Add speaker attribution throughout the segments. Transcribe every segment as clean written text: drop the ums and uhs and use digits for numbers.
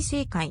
Speaker 1: 正解。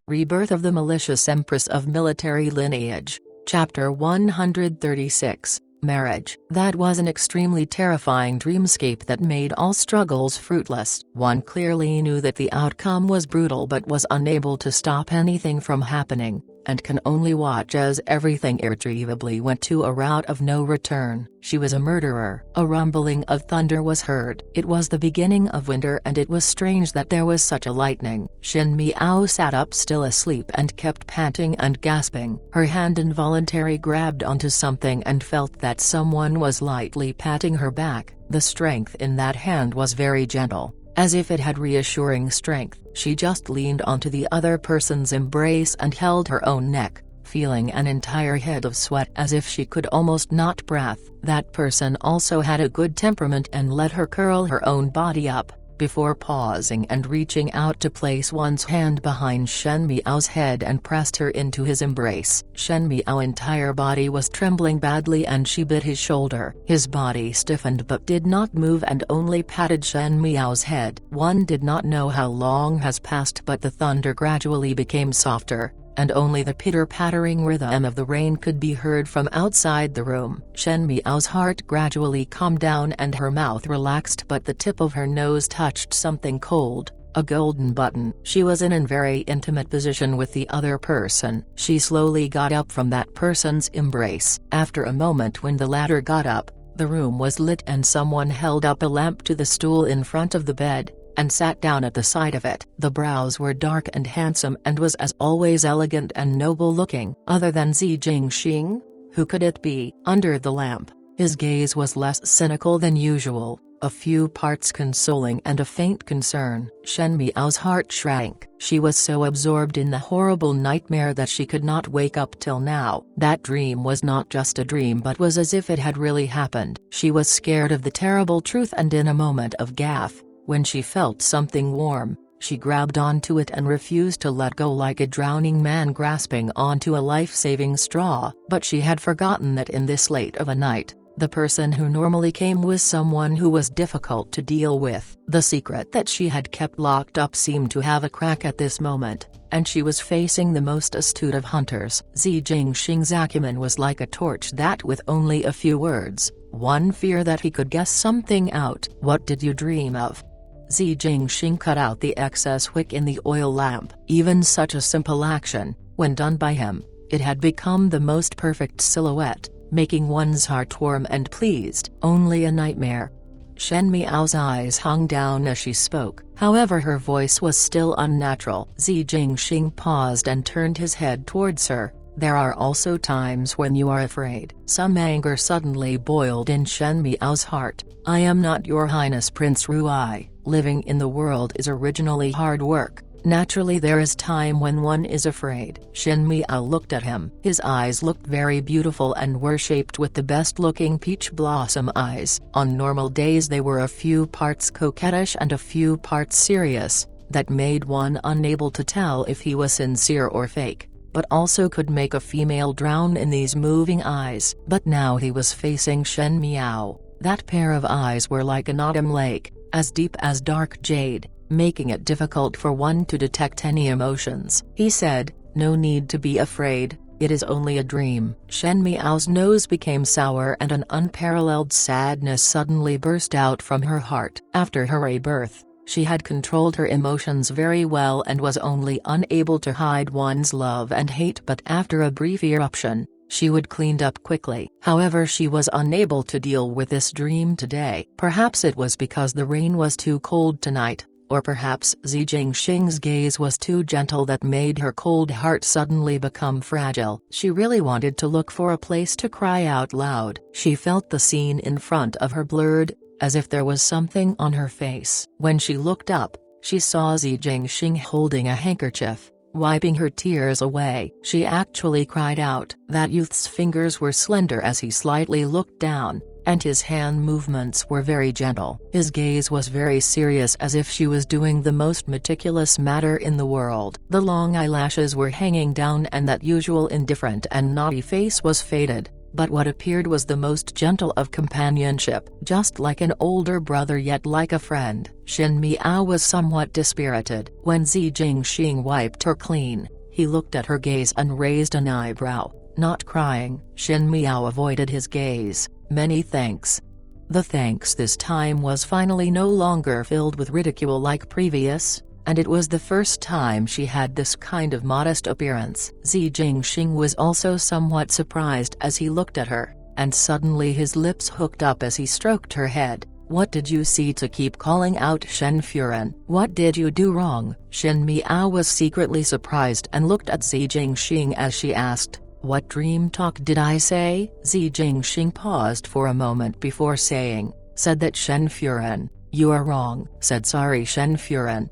Speaker 2: Rebirth of the Malicious Empress of Military Lineage. Chapter 136. Marriage. That was an extremely terrifying dreamscape that made all struggles fruitless. One clearly knew that the outcome was brutal but was unable to stop anything from happening, and can only watch as everything irretrievably went to a route of no return. She was a murderer. A rumbling of thunder was heard. It was the beginning of winter and it was strange that there was such a lightning. Shen Miao sat up still asleep and kept panting and gasping. Her hand involuntarily grabbed onto something and felt that someone was lightly patting her back. The strength in that hand was very gentle, as if it had reassuring strength. She just leaned onto the other person's embrace and held her own neck, feeling an entire head of sweat as if she could almost not breathe. That person also had a good temperament and let her curl her own body up, before pausing and reaching out to place one's hand behind Shen Miao's head and pressed her into his embrace. Shen Miao's entire body was trembling badly and she bit his shoulder. His body stiffened but did not move and only patted Shen Miao's head. One did not know how long has passed but the thunder gradually became softer, and only the pitter-pattering rhythm of the rain could be heard from outside the room. Shen Miao's heart gradually calmed down and her mouth relaxed, but the tip of her nose touched something cold, a golden button. She was in a very intimate position with the other person. She slowly got up from that person's embrace. After a moment, when the latter got up, the room was lit and someone held up a lamp to the stool in front of the bed, and sat down at the side of it. The brows were dark and handsome and was as always elegant and noble looking. Other than Zi Jingxing, who could it be? Under the lamp, his gaze was less cynical than usual, a few parts consoling and a faint concern. Shen Miao's heart shrank. She was so absorbed in the horrible nightmare that she could not wake up till now. That dream was not just a dream but was as if it had really happened. She was scared of the terrible truth, and in a moment of gaffe, when she felt something warm, she grabbed onto it and refused to let go, like a drowning man grasping onto a life-saving straw. But she had forgotten that in this late of a night, the person who normally came was someone who was difficult to deal with. The secret that she had kept locked up seemed to have a crack at this moment, and she was facing the most astute of hunters. Zi Jingxing's acumen was like a torch that, with only a few words, one fear that he could guess something out. What did you dream of? Zi Jingxing cut out the excess wick in the oil lamp. Even such a simple action, when done by him, it had become the most perfect silhouette, making one's heart warm and pleased. Only a nightmare. Shen Miao's eyes hung down as she spoke, however her voice was still unnatural. Zi Jingxing paused and turned his head towards her. There are also times when you are afraid. Some anger suddenly boiled in Shen Miao's heart. I am not your highness Prince Ruai. Living in the world is originally hard work. Naturally there is time when one is afraid. Shen Miao looked at him. His eyes looked very beautiful and were shaped with the best-looking peach blossom eyes. On normal days they were a few parts coquettish and a few parts serious, that made one unable to tell if he was sincere or fake, but also could make a female drown in these moving eyes. But now he was facing Shen Miao. That pair of eyes were like an autumn lake, as deep as dark jade, making it difficult for one to detect any emotions. He said, "No need to be afraid, it is only a dream." Shen Miao's nose became sour and an unparalleled sadness suddenly burst out from her heart. After her rebirth, she had controlled her emotions very well and was only unable to hide one's love and hate, but after a brief eruption, she would cleaned up quickly. However, she was unable to deal with this dream today. Perhaps it was because the rain was too cold tonight, or perhaps Zi Jingxing's gaze was too gentle that made her cold heart suddenly become fragile. She really wanted to look for a place to cry out loud. She felt the scene in front of her blurred, as if there was something on her face. When she looked up, she saw Zi Jingxing holding a handkerchief, wiping her tears away. She actually cried out. That youth's fingers were slender as he slightly looked down, and his hand movements were very gentle. His gaze was very serious, as if she was doing the most meticulous matter in the world. The long eyelashes were hanging down and that usual indifferent and naughty face was faded, but what appeared was the most gentle of companionship, just like an older brother yet like a friend. Shen Miao was somewhat dispirited. When Zi Jingxing wiped her clean, he looked at her gaze and raised an eyebrow, not crying. Shen Miao avoided his gaze. "Many thanks." The thanks this time was finally no longer filled with ridicule like previous, and it was the first time she had this kind of modest appearance. Zi Jingxing was also somewhat surprised as he looked at her, and suddenly his lips hooked up as he stroked her head. "What did you see to keep calling out Shen Furen? What did you do wrong?" Shen Miao was secretly surprised and looked at Zi Jingxing as she asked, "What dream talk did I say?" Zi Jingxing paused for a moment before saying, "Said that Shen Furen." "You are wrong," said sorry Shen Furen.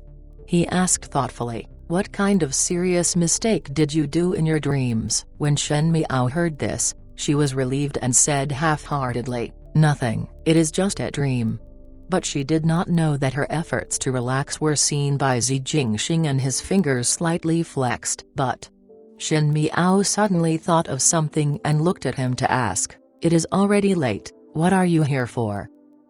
Speaker 2: He asked thoughtfully, "What kind of serious mistake did you do in your dreams?" When Shen Miao heard this, she was relieved and said half-heartedly, "Nothing, it is just a dream." But she did not know that her efforts to relax were seen by Zi Jingxing and his fingers slightly flexed. But Shen Miao suddenly thought of something and looked at him to ask, "It is already late, what are you here for?"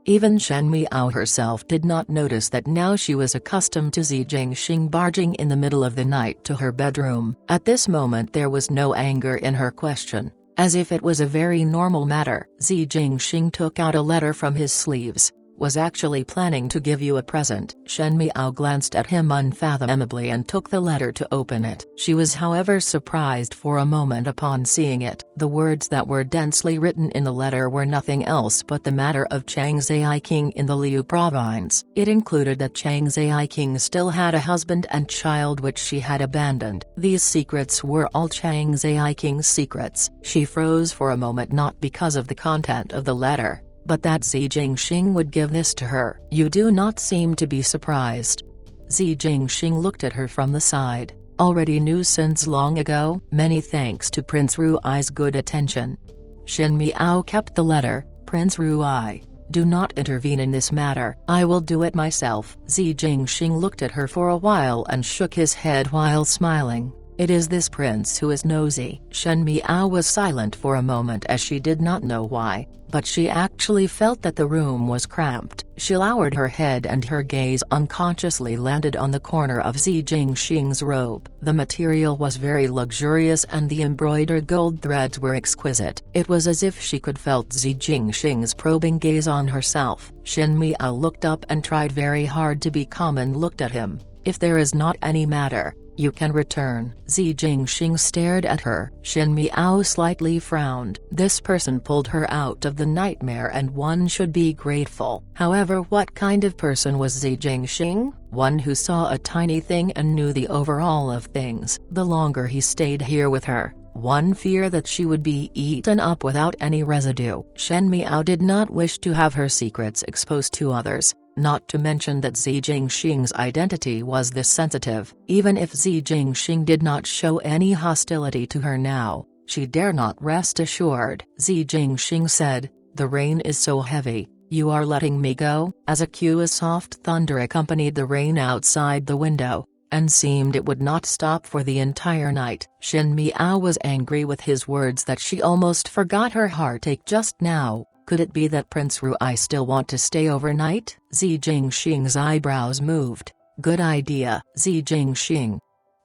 Speaker 2: Even Shen Miao herself did not notice that now she was accustomed to Zi Jingxing barging in the middle of the night to her bedroom. At this moment there was no anger in her question, as if it was a very normal matter. Zi Jingxing took out a letter from his sleeves. "Was actually planning to give you a present." Shen Miao glanced at him unfathomably and took the letter to open it. She was however surprised for a moment upon seeing it. The words that were densely written in the letter were nothing else but the matter of Chang Zai King in the Liu province. It included that Chang Zai King still had a husband and child which she had abandoned. These secrets were all Chang Zai King's secrets. She froze for a moment, not because of the content of the letter, but that Zi Jingxing would give this to her. "You do not seem to be surprised." Zi Jingxing looked at her from the side. "Already knew since long ago?" "Many thanks to Prince Rui's good attention." Shen Miao kept the letter. "Prince Rui, do not intervene in this matter. I will do it myself." Zi Jingxing looked at her for a while and shook his head while smiling. "It is this prince who is nosy." Shen Miao was silent for a moment as she did not know why, but she actually felt that the room was cramped. She lowered her head and her gaze unconsciously landed on the corner of Zi Jingxing's robe. The material was very luxurious and the embroidered gold threads were exquisite. It was as if she could felt Zi Jingxing's probing gaze on herself. Shen Miao looked up and tried very hard to be calm and looked at him. "If there is not any matter, you can return." Zi Jingxing stared at her. Shen Miao slightly frowned. This person pulled her out of the nightmare and one should be grateful. However, what kind of person was Zi Jingxing? One who saw a tiny thing and knew the overall of things. The longer he stayed here with her, one fear that she would be eaten up without any residue. Shen Miao did not wish to have her secrets exposed to others. Not to mention that Zi Jingxing's identity was this sensitive. Even if Zi Jingxing did not show any hostility to her now, she dare not rest assured. Zi Jingxing said, "The rain is so heavy, you are letting me go?" As a soft thunder accompanied the rain outside the window, and seemed it would not stop for the entire night. Shen Miao was angry with his words that she almost forgot her heartache just now. Could it be that Prince Rui still want to stay overnight? Zi Jingxing's eyebrows moved. "Good idea, Zi Jingxing."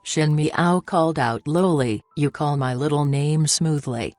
Speaker 2: Shen Miao called out lowly, "You call my little name smoothly."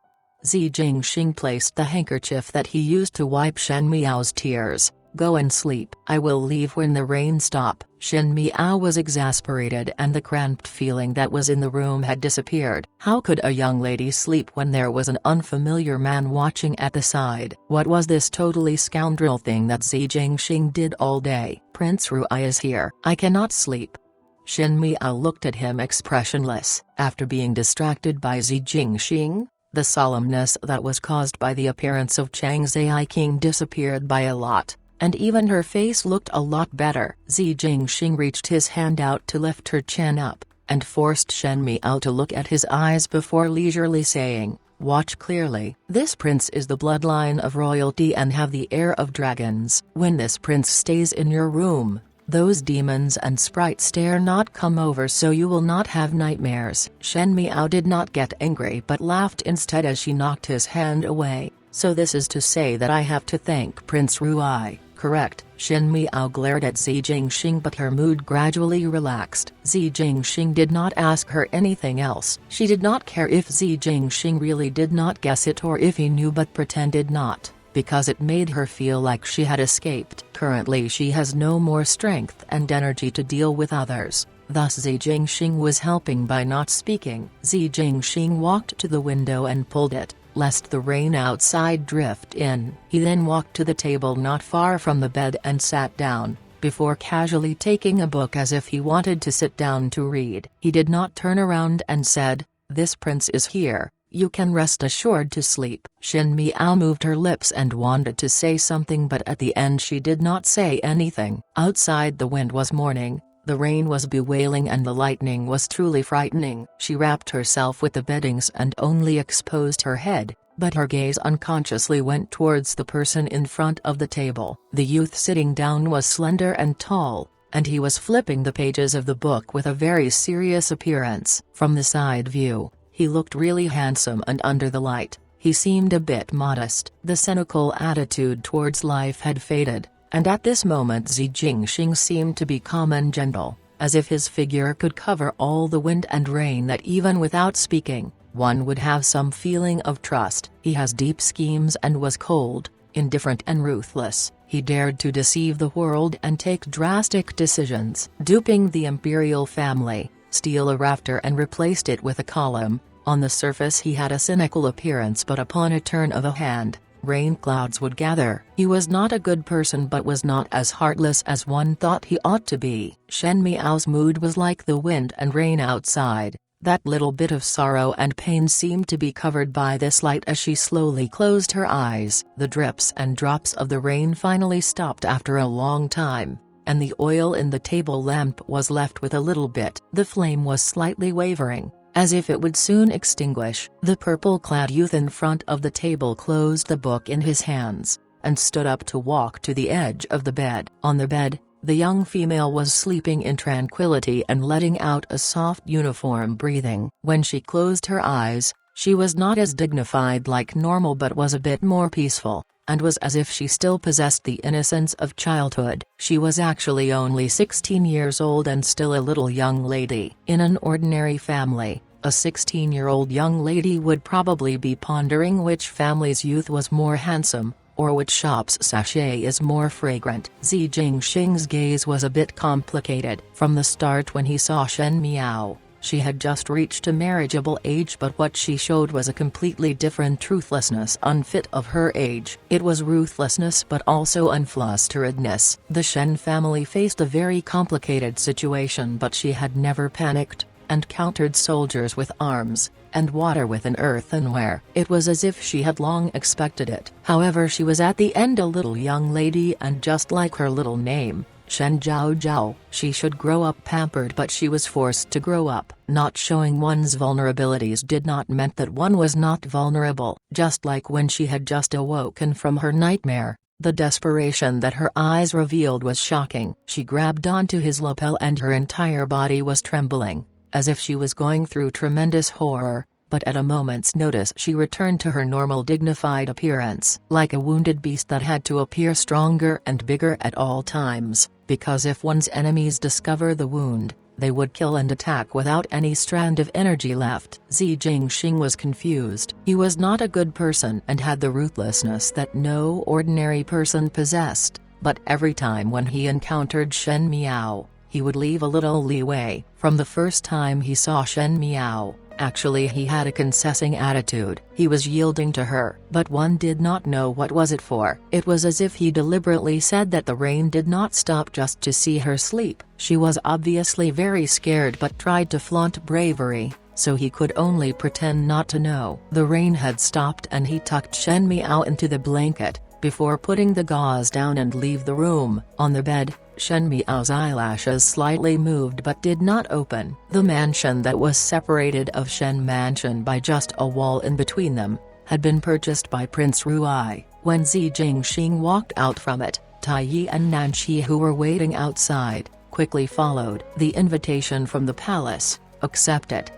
Speaker 2: Zi Jingxing placed the handkerchief that he used to wipe Shen Miao's tears. "Go and sleep. I will leave when the rain stop." Shen Miao was exasperated and the cramped feeling that was in the room had disappeared. How could a young lady sleep when there was an unfamiliar man watching at the side? What was this totally scoundrel thing that Zi Jingxing did all day? "Prince Rui is here. I cannot sleep." Shen Miao looked at him expressionless. After being distracted by Zi Jingxing, the solemnness that was caused by the appearance of Chang Zai King disappeared by a lot. And even her face looked a lot better. Zi Jingxing reached his hand out to lift her chin up, and forced Shen Miao to look at his eyes before leisurely saying, "Watch clearly. This prince is the bloodline of royalty and have the air of dragons. When this prince stays in your room, Those demons and sprites dare not come over, so you will not have nightmares." Shen Miao did not get angry but laughed instead as she knocked his hand away. "So this is to say that I have to thank Prince Ruai, correct?" Shen Miao glared at Zi Jingxing, but her mood gradually relaxed. Zi Jingxing did not ask her anything else. She did not care if Zi Jingxing really did not guess it or if he knew but pretended not, because it made her feel like she had escaped. Currently she has no more strength and energy to deal with others, thus Zi Jingxing was helping by not speaking. Zi Jingxing walked to the window and pulled it, lest the rain outside drift in. He then walked to the table not far from the bed and sat down, before casually taking a book as if he wanted to sit down to read. He did not turn around and said, "This prince is here. You can rest assured to sleep." Shen Miao moved her lips and wanted to say something, but at the end she did not say anything. Outside the wind was mourning, the rain was bewailing and the lightning was truly frightening. She wrapped herself with the beddings and only exposed her head, but her gaze unconsciously went towards the person in front of the table. The youth sitting down was slender and tall, and he was flipping the pages of the book with a very serious appearance. From the side view, he looked really handsome, and under the light, he seemed a bit modest. The cynical attitude towards life had faded, and at this moment Zi Jingxing seemed to be calm and gentle, as if his figure could cover all the wind and rain that even without speaking, one would have some feeling of trust. He has deep schemes and was cold, indifferent and ruthless. He dared to deceive the world and take drastic decisions, duping the imperial family, steal a rafter and replaced it with a column. On the surface he had a cynical appearance, but upon a turn of a hand, rain clouds would gather. He was not a good person but was not as heartless as one thought he ought to be. Shen Miao's mood was like the wind and rain outside. That little bit of sorrow and pain seemed to be covered by this light as she slowly closed her eyes. The drips and drops of the rain finally stopped after a long time, and the oil in the table lamp was left with a little bit. The flame was slightly wavering, as if it would soon extinguish. The purple-clad youth in front of the table closed the book in his hands, and stood up to walk to the edge of the bed. On the bed, the young female was sleeping in tranquility and letting out a soft uniform breathing. When she closed her eyes, she was not as dignified like normal but was a bit more peaceful, and was as if she still possessed the innocence of childhood. She was actually only 16 years old and still a little young lady. In an ordinary family, a 16-year-old young lady would probably be pondering which family's youth was more handsome, or which shop's sachet is more fragrant. Zi Jingxing's gaze was a bit complicated. From the start when he saw Shen Miao, she had just reached a marriageable age, but what she showed was a completely different truthlessness unfit of her age. It was ruthlessness but also unflusteredness. The Shen family faced a very complicated situation, but she had never panicked, and countered soldiers with arms, and water with an earthenware. It was as if she had long expected it. However, she was at the end a little young lady, and just like her little name, Shen Zhao Zhao, she should grow up pampered, but she was forced to grow up. Not showing one's vulnerabilities did not mean that one was not vulnerable. Just like when she had just awoken from her nightmare, the desperation that her eyes revealed was shocking. She grabbed onto his lapel and her entire body was trembling, as if she was going through tremendous horror, but at a moment's notice she returned to her normal dignified appearance. Like a wounded beast that had to appear stronger and bigger at all times, because if one's enemies discover the wound, they would kill and attack without any strand of energy left. Zi Jingxing was confused. He was not a good person and had the ruthlessness that no ordinary person possessed, but every time when he encountered Shen Miao, he would leave a little leeway. From the first time he saw Shen Miao, actually he had a concessing attitude. He was yielding to her, but one did not know what was it for. It was as if he deliberately said that the rain did not stop just to see her sleep. She was obviously very scared but tried to flaunt bravery, so he could only pretend not to know. The rain had stopped and he tucked Shen Miao into the blanket, before putting the gauze down and leave the room. On the bed, Shen Miao's eyelashes slightly moved but did not open. The mansion that was separated of Shen Mansion by just a wall in between them, had been purchased by Prince Ruai. When Zi Jingxing walked out from it, Taiyi and Nanqi, who were waiting outside, quickly followed. The invitation from the palace, accept it.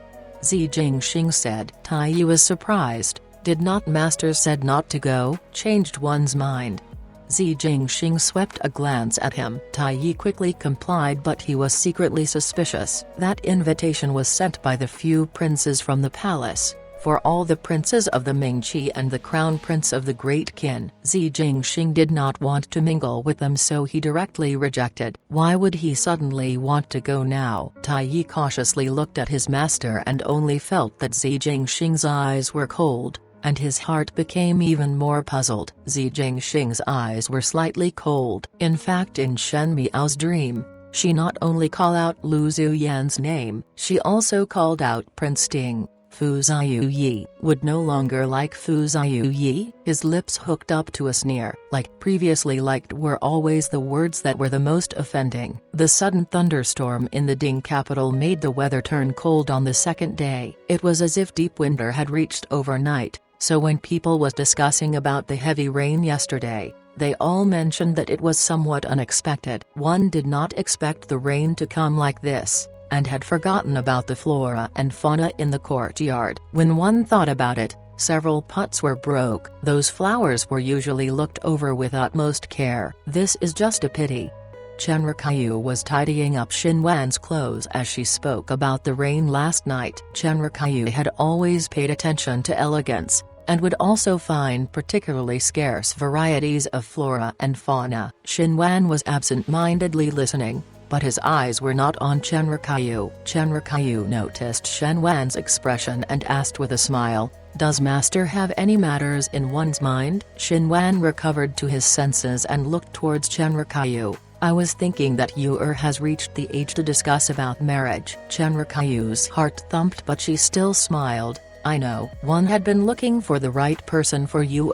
Speaker 2: Zi Jingxing said. Taiyi was surprised. Did not master said not to go? Changed one's mind. Zi Jingxing swept a glance at him. Taiyi quickly complied, but he was secretly suspicious. That invitation was sent by the few princes from the palace, for all the princes of the Mingqi and the crown prince of the Great Qin. Zi Jingxing did not want to mingle with them, so he directly rejected. Why would he suddenly want to go now? Taiyi cautiously looked at his master and only felt that Zi Jingxing's eyes were cold, and his heart became even more puzzled. Zi Jingxing's eyes were slightly cold. In fact, in Shen Miao's dream, she not only called out Lu Zuyan's name, she also called out Prince Ting. Fu Ziyu would no longer like Fu Ziyu. His lips hooked up to a sneer. Like previously liked were always the words that were the most offending. The sudden thunderstorm in the Ding capital made the weather turn cold on the second day. It was as if deep winter had reached overnight, so when people was discussing about the heavy rain yesterday, they all mentioned that it was somewhat unexpected. One did not expect the rain to come like this, and had forgotten about the flora and fauna in the courtyard. When one thought about it, several pots were broke. Those flowers were usually looked over with utmost care. This is just a pity. Chen Rikayu was tidying up Xinwan's clothes as she spoke about the rain last night. Chen Rikayu had always paid attention to elegance, and would also find particularly scarce varieties of flora and fauna. Xinwan was absent-mindedly listening, but his eyes were not on Chen Rikayu. Chen Rikayu noticed Xinwan's expression and asked with a smile, "Does master have any matters in one's mind?" Xinwan recovered to his senses and looked towards Chen Rikayu. "I was thinking that Yu has reached the age to discuss about marriage." Chen Rikayu's heart thumped, but she still smiled. "I know." One had been looking for the right person for Yu,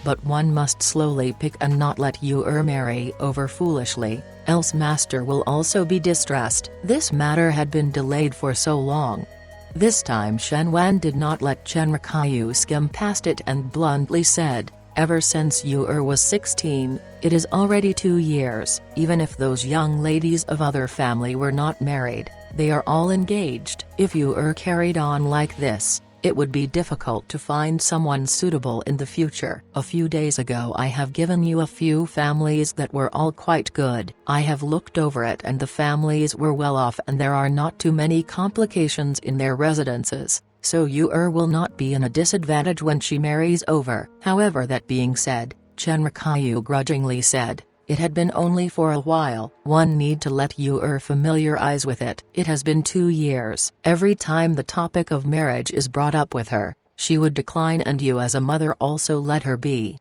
Speaker 2: but one must slowly pick and not let Yu marry over foolishly, else master will also be distressed. This matter had been delayed for so long. This time Xinwan did not let Chen Rikayu skim past it and bluntly said, "Ever since Yu was 16, it is already 2 years. Even if those young ladies of other family were not married, they are all engaged. If Yu carried on like this, it would be difficult to find someone suitable in the future. A few days ago I have given you a few families that were all quite good. I have looked over it and the families were well off and there are not too many complications in their residences, so Yu will not be in a disadvantage when she marries over." However, that being said, Chen Rikayu grudgingly said, "It had been only for a while. One need to let Yu familiarize with it. It has been 2 years. Every time the topic of marriage is brought up with her, she would decline, and you as a mother also let her be."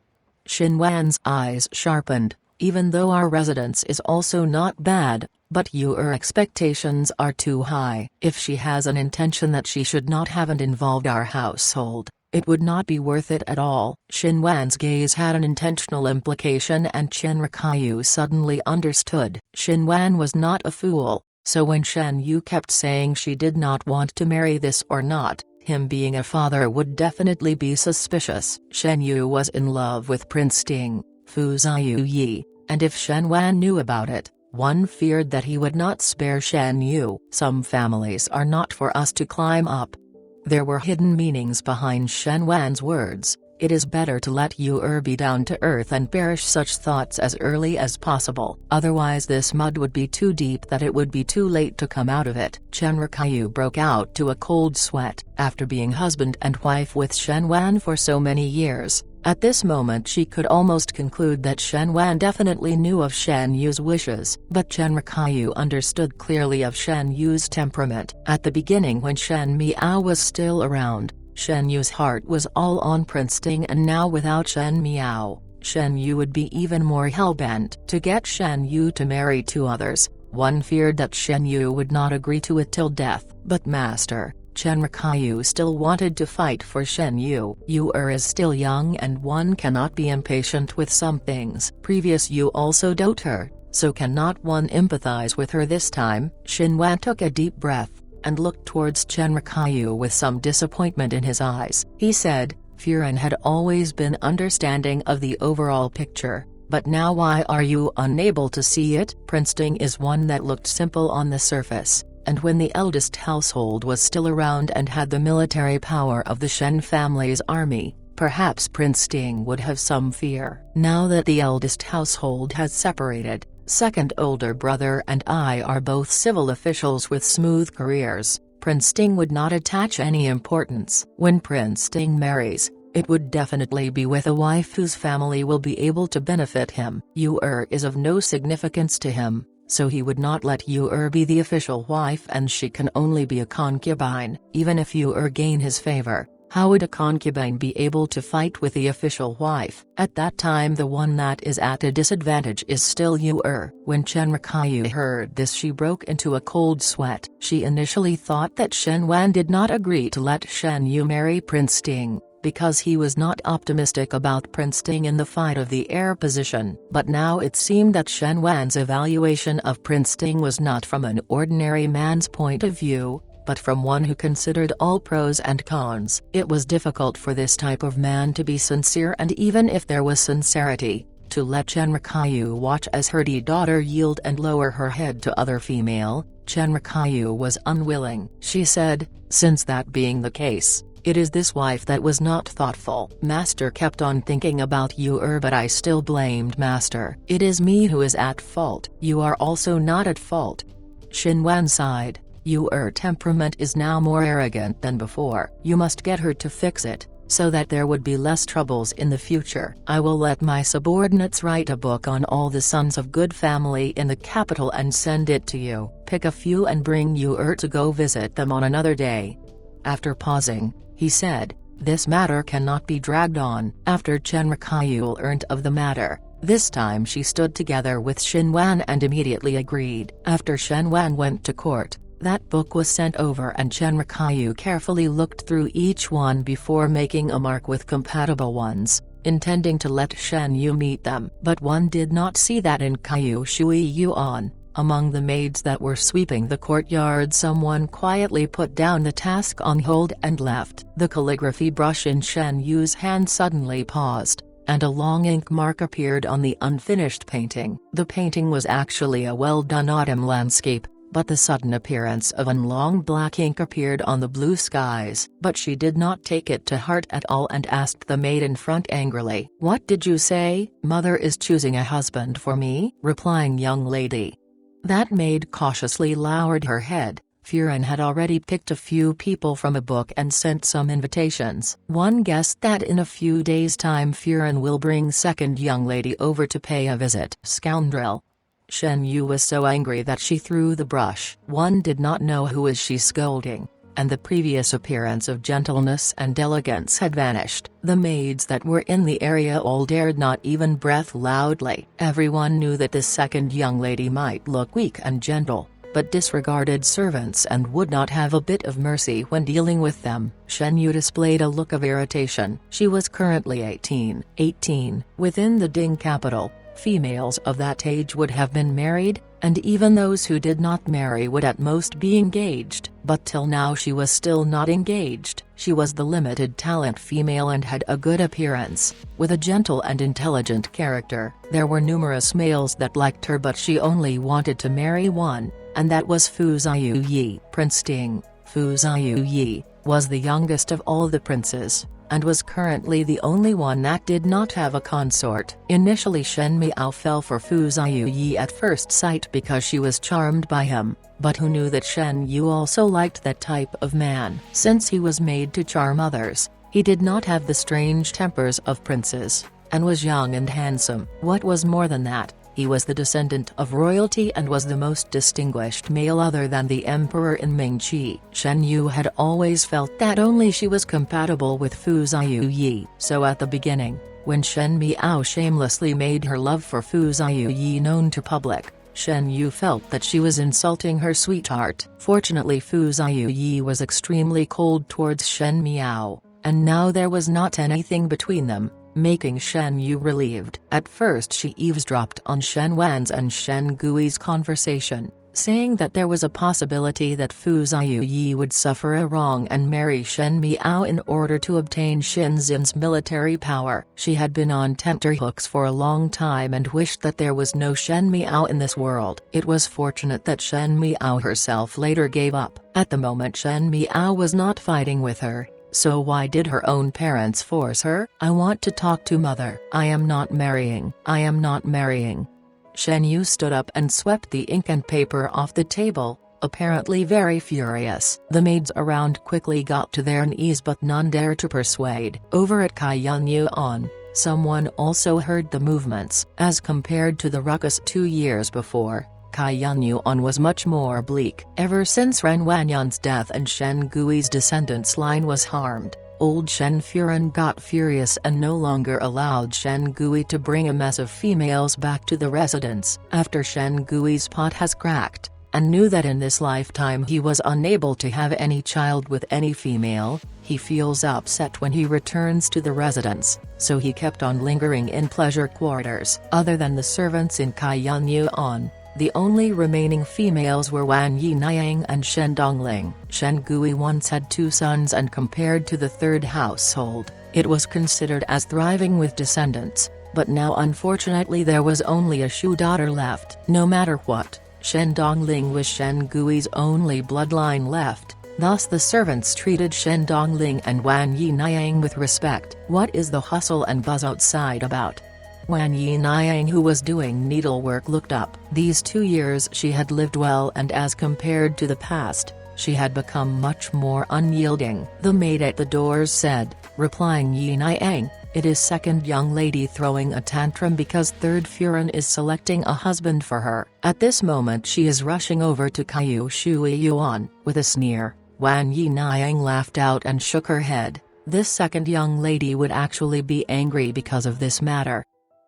Speaker 2: Xinwan's eyes sharpened. "Even though our residence is also not bad, but your expectations are too high. If she has an intention that she should not haven't involved our household, it would not be worth it at all." Xinwan's gaze had an intentional implication, and Chen Rikayu suddenly understood. Xinwan was not a fool, so when Shen Yu kept saying she did not want to marry this or not, him being a father would definitely be suspicious. Shen Yu was in love with Prince Ting, Fu Ziyu, and if Xinwan knew about it, one feared that he would not spare Shen Yu. Some families are not for us to climb up. There were hidden meanings behind Xinwan's words. It is better to let Yu be down to earth and perish such thoughts as early as possible. Otherwise this mud would be too deep that it would be too late to come out of it. Chen Rikayu broke out to a cold sweat. After being husband and wife with Xinwan for so many years, at this moment she could almost conclude that Xinwan definitely knew of Shen Yu's wishes. But Chen Rikayu understood clearly of Shen Yu's temperament. At the beginning, when Shen Miao was still around, Shen Yu's heart was all on Prince Ting, and now without Shen Miao, Shen Yu would be even more hell-bent to get Shen Yu to marry 2 others. One feared that Shen Yu would not agree to it till death. But Master, Chen Rikayu still wanted to fight for Shen Yu. Yu is still young and one cannot be impatient with some things. Previous Yu also dote her, so cannot one empathize with her this time? Xinwan took a deep breath, and looked towards Chen Rikayu with some disappointment in his eyes. He said, "Furen had always been understanding of the overall picture, But now why are you unable to see it? Prince Ting is one that looked simple on the surface, and when the eldest household was still around and had the military power of the Shen family's army, perhaps Prince Ting would have some fear. Now that the eldest household has separated, second older brother and I are both civil officials with smooth careers, Prince Ting would not attach any importance. When Prince Ting marries, it would definitely be with a wife whose family will be able to benefit him. Yu is of no significance to him, so he would not let Yu be the official wife and she can only be a concubine. Even if Yu gain his favor, how would a concubine be able to fight with the official wife? At that time the one that is at a disadvantage is still Yu. When Chen Rikayu heard this she broke into a cold sweat. She initially thought that Shen Wan did not agree to let Shen Yu marry Prince Ting, because he was not optimistic about Prince Ting in the fight of the heir position. But now it seemed that Shen Wan's evaluation of Prince Ting was not from an ordinary man's point of view, but from one who considered all pros and cons. It was difficult for this type of man to be sincere, and even if there was sincerity, to let Chen Rikayu watch as her daughter yield and lower her head to other female, Chen Rikayu was unwilling. She said, since that being the case, it is this wife that was not thoughtful. Master kept on thinking about Yu but I still blamed Master. It is me who is at fault. You are also not at fault. Shen Wan sighed. Yu temperament is now more arrogant than before. You must get her to fix it, so that there would be less troubles in the future. I will let my subordinates write a book on all the sons of good family in the capital and send it to you. Pick a few and bring Yu to go visit them on another day. After pausing, he said, this matter cannot be dragged on. After Chen Rikayu learnt of the matter, this time she stood together with Shen Wan and immediately agreed. After Shen Wan went to court, that book was sent over and Chen Rikayu carefully looked through each one before making a mark with compatible ones, intending to let Shen Yu meet them. But one did not see that in Kaiyu Shui Yuan. Among the maids that were sweeping the courtyard, someone quietly put down the task on hold and left. The calligraphy brush in Shen Yu's hand suddenly paused, and a long ink mark appeared on the unfinished painting. The painting was actually a well-done autumn landscape, but the sudden appearance of a long black ink appeared on the blue skies. But she did not take it to heart at all and asked the maid in front angrily, "What did you say?" "Mother is choosing a husband for me," replying young lady. That maid cautiously lowered her head. Furen had already picked a few people from a book and sent some invitations. One guessed that in a few days' time Furen will bring second young lady over to pay a visit. Scoundrel! Shen Yu was so angry that she threw the brush. One did not know who is she scolding, and the previous appearance of gentleness and elegance had vanished. The maids that were in the area all dared not even breath loudly. Everyone knew that this second young lady might look weak and gentle, but disregarded servants and would not have a bit of mercy when dealing with them. Shen Yu displayed a look of irritation. She was currently 18. Within the Ding capital, females of that age would have been married, and even those who did not marry would at most be engaged. But till now she was still not engaged. She was the limited talent female and had a good appearance, with a gentle and intelligent character. There were numerous males that liked her, but she only wanted to marry one, and that was Fu Ziyu Yi. Prince Ting, Fu Ziyu Yi, was the youngest of all the princes, and was currently the only one that did not have a consort. Initially Shen Miao fell for Fu Ziyu Yi at first sight because she was charmed by him, but who knew that Shen Yu also liked that type of man? Since he was made to charm others, he did not have the strange tempers of princes, and was young and handsome. What was more than that, he was the descendant of royalty and was the most distinguished male other than the emperor in Mingqi. Shen Yu had always felt that only she was compatible with Fu Ziyu Yi. So at the beginning, when Shen Miao shamelessly made her love for Fu Ziyu Yi known to public, Shen Yu felt that she was insulting her sweetheart. Fortunately Fu Ziyu Yi was extremely cold towards Shen Miao, and now there was not anything between them, making Shen Yu relieved. At first she eavesdropped on Shen Wan's and Shen Gui's conversation, saying that there was a possibility that Fu Ziyi would suffer a wrong and marry Shen Miao in order to obtain Shinzin's military power. She had been on tenterhooks for a long time and wished that there was no Shen Miao in this world. It was fortunate that Shen Miao herself later gave up. At the moment Shen Miao was not fighting with her. So why did her own parents force her? I want to talk to mother. I am not marrying. I am not marrying. Shen Yu stood up and swept the ink and paper off the table, apparently very furious. The maids around quickly got to their knees but none dared to persuade. Over at Kaiyuan Yuan, someone also heard the movements. As compared to the ruckus 2 years before, Kaiyuan Yuan was much more bleak. Ever since Ren Wanyan's death and Shen Gui's descendants line was harmed, old Shen Furen got furious and no longer allowed Shen Gui to bring a mess of females back to the residence. After Shen Gui's pot has cracked, and knew that in this lifetime he was unable to have any child with any female, he feels upset when he returns to the residence, so he kept on lingering in pleasure quarters. Other than the servants in Kaiyuan Yuan, the only remaining females were Wan Yinayang and Shen Dongling. Shen Gui once had 2 sons and compared to the third household, it was considered as thriving with descendants, but now unfortunately there was only a Shu daughter left. No matter what, Shen Dongling was Shen Gui's only bloodline left, thus the servants treated Shen Dongling and Wan Yinayang with respect. What is the hustle and buzz outside about? Wan Yinayang, who was doing needlework, looked up. These 2 years she had lived well, and as compared to the past, she had become much more unyielding. The maid at the doors said, replying Yinayang, it is second young lady throwing a tantrum because third Furen is selecting a husband for her. At this moment she is rushing over to Kaiyuan Shui Yuan. With a sneer, Wan Yinayang laughed out and shook her head. This second young lady would actually be angry because of this matter.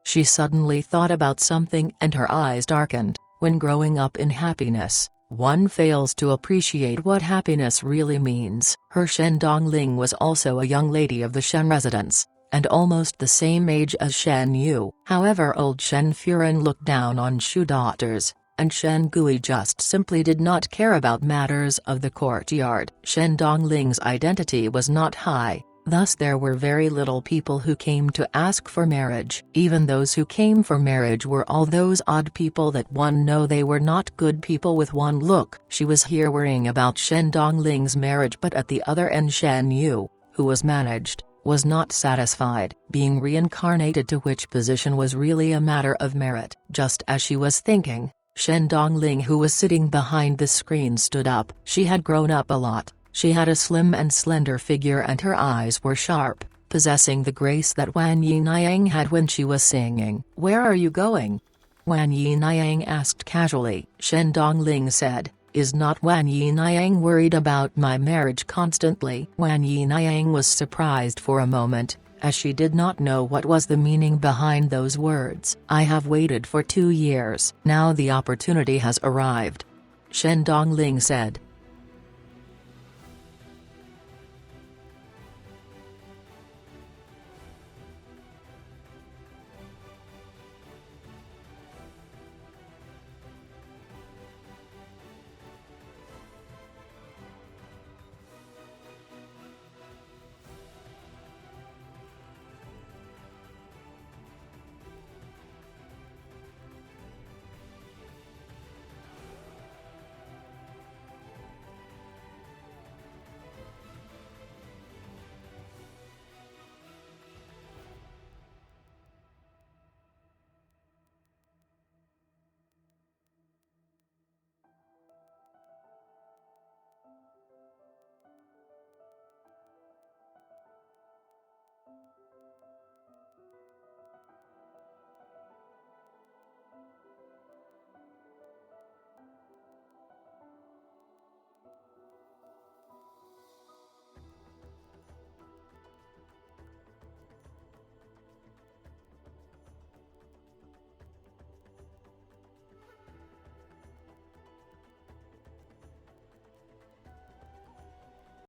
Speaker 2: She suddenly thought about something and her eyes darkened. When growing up in happiness, one fails to appreciate what happiness really means. Her Shen Dongling was also a young lady of the Shen residence, and almost the same age as Shen Yu. However, old Shen Furen looked down on Shu daughters, and Shen Gui just simply did not care about matters of the courtyard. Shen Dongling's identity was not high. Thus there were very little people who came to ask for marriage. Even those who came for marriage were all those odd people that one know they were not good people with one look. She was here worrying about Shen Dongling's marriage, but at the other end Shen Yu, who was managed, was not satisfied. Being reincarnated to which position was really a matter of merit. Just as she was thinking, Shen Dongling, who was sitting behind the screen, stood up. She had grown up a lot. She had a slim and slender figure and her eyes were sharp, possessing the grace that Wan Yinayang had when she was singing. Where are you going? Wan Yinayang asked casually. Shen Dongling said, is not Wan Yinayang worried about my marriage constantly? Wan Yinayang was surprised for a moment, as she did not know what was the meaning behind those words. I have waited for 2 years. Now the opportunity has arrived. Shen Dongling said,